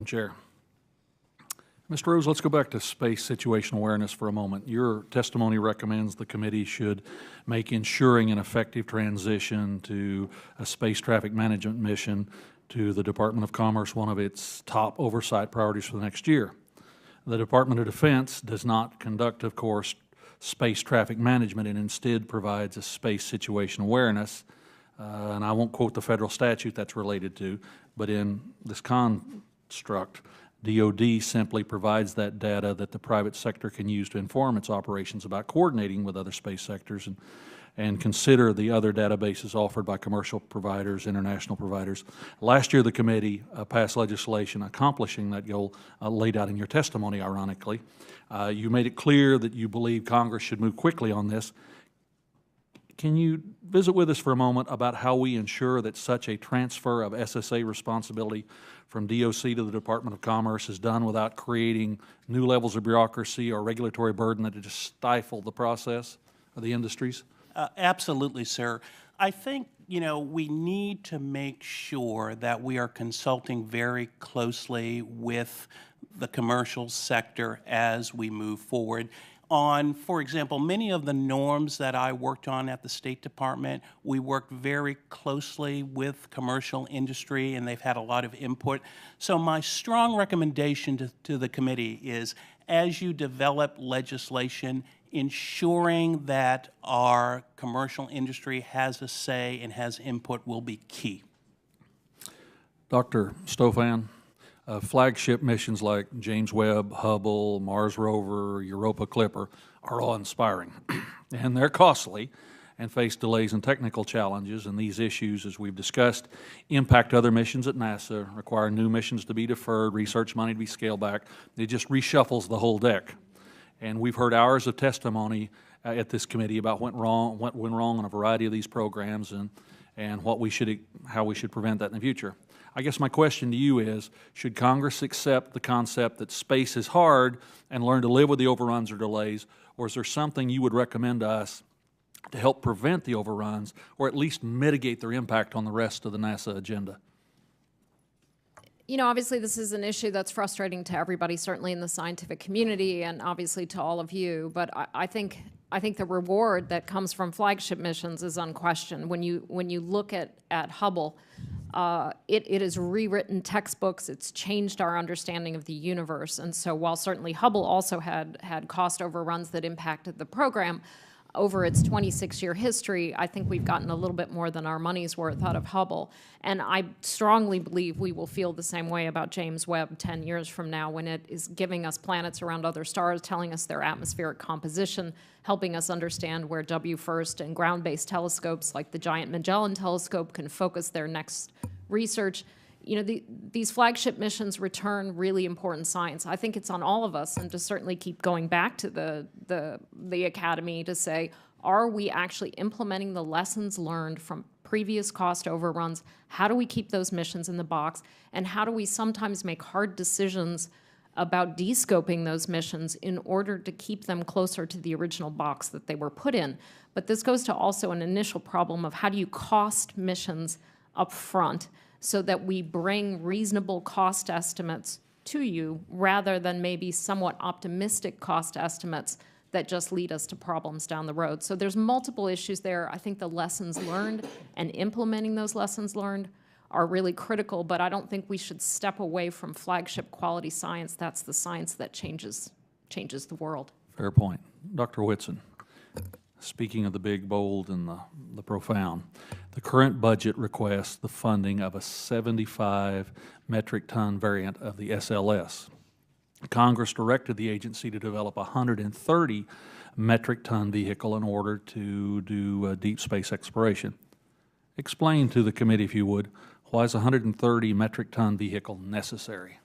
Chair. Mr. Rose, let's go back to space situational awareness for a moment. Your testimony recommends the committee should make ensuring an effective transition to a space traffic management mission to the Department of Commerce one of its top oversight priorities for the next year. The Department of Defense does not conduct, of course, space traffic management and instead provides a space situation awareness. And I won't quote the federal statute that's related to, but in this construct, DOD simply provides that data that the private sector can use to inform its operations about coordinating with other space sectors and consider the other databases offered by commercial providers, international providers. Last year, the committee passed legislation accomplishing that goal laid out in your testimony, ironically. You made it clear that you believe Congress should move quickly on this. Can you visit with us for a moment about how we ensure that such a transfer of SSA responsibility from DOC to the Department of Commerce is done without creating new levels of bureaucracy or regulatory burden that just stifle the process of the industries? Absolutely, sir. I think, we need to make sure that we are consulting very closely with the commercial sector as we move forward. On, for example, many of the norms that I worked on at the State Department, we worked very closely with commercial industry, and they've had a lot of input. So my strong recommendation to the committee is, as you develop legislation, ensuring that our commercial industry has a say and has input will be key. Dr. Stofan, flagship missions like James Webb, Hubble, Mars Rover, Europa Clipper are all inspiring, and they're costly and face delays and technical challenges, and these issues, as we've discussed, impact other missions at NASA, require new missions to be deferred, research money to be scaled back. It just reshuffles the whole deck. And we've heard hours of testimony at this committee about what went wrong on a variety of these programs and how we should prevent that in the future. I guess my question to you is, should Congress accept the concept that space is hard and learn to live with the overruns or delays, or is there something you would recommend to us to help prevent the overruns or at least mitigate their impact on the rest of the NASA agenda? Obviously this is an issue that's frustrating to everybody, certainly in the scientific community and obviously to all of you, but I think the reward that comes from flagship missions is unquestioned. When you look at Hubble, it has rewritten textbooks, it's changed our understanding of the universe, and so while certainly Hubble also had cost overruns that impacted the program, over its 26-year history, I think we've gotten a little bit more than our money's worth out of Hubble. And I strongly believe we will feel the same way about James Webb 10 years from now, when it is giving us planets around other stars, telling us their atmospheric composition, helping us understand where WFIRST and ground-based telescopes like the Giant Magellan Telescope can focus their next research. These flagship missions return really important science. I think it's on all of us, and to certainly keep going back to the Academy to say, are we actually implementing the lessons learned from previous cost overruns? How do we keep those missions in the box? And how do we sometimes make hard decisions about descoping those missions in order to keep them closer to the original box that they were put in? But this goes to also an initial problem of how do you cost missions up front, so that we bring reasonable cost estimates to you rather than maybe somewhat optimistic cost estimates that just lead us to problems down the road. So there's multiple issues there. I think the lessons learned and implementing those lessons learned are really critical, but I don't think we should step away from flagship quality science. That's the science that changes the world. Fair point. Dr. Whitson. Speaking of the big, bold, and the profound, the current budget requests the funding of a 75 metric ton variant of the SLS. Congress directed the agency to develop a 130 metric ton vehicle in order to do deep space exploration. Explain to the committee, if you would, why is a 130 metric ton vehicle necessary?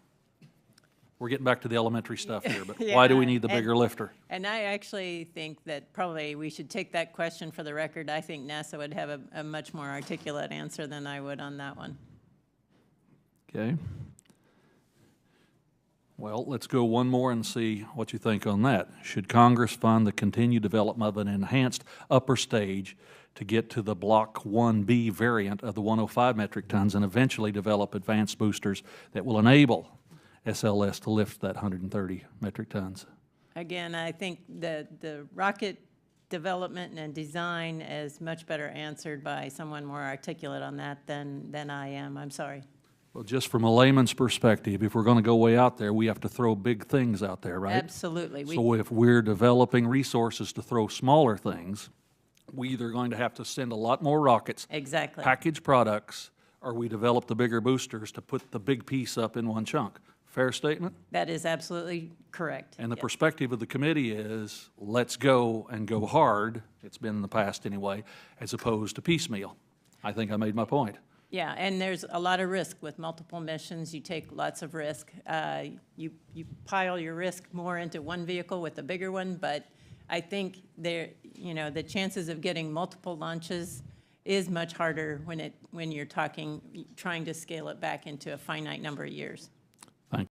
We're getting back to the elementary stuff here, but yeah, why do we need the bigger lifter? And I actually think that probably we should take that question for the record. I think NASA would have a much more articulate answer than I would on that one. Okay. Well, let's go one more and see what you think on that. Should Congress fund the continued development of an enhanced upper stage to get to the Block 1B variant of the 105 metric tons and eventually develop advanced boosters that will enable SLS to lift that 130 metric tons. Again, I think the rocket development and design is much better answered by someone more articulate on that than I am. I'm sorry. Well, just from a layman's perspective, if we're going to go way out there, we have to throw big things out there, right? Absolutely. So if we're developing resources to throw smaller things, we either going to have to send a lot more rockets, Exactly. package products, or we develop the bigger boosters to put the big piece up in one chunk. Fair statement? That is absolutely correct. And the Yes. perspective of the committee is, let's go and go hard, it's been in the past anyway, as opposed to piecemeal. I think I made my point. Yeah, and there's a lot of risk with multiple missions. You take lots of risk. You pile your risk more into one vehicle with a bigger one, but I think the chances of getting multiple launches is much harder when you're trying to scale it back into a finite number of years.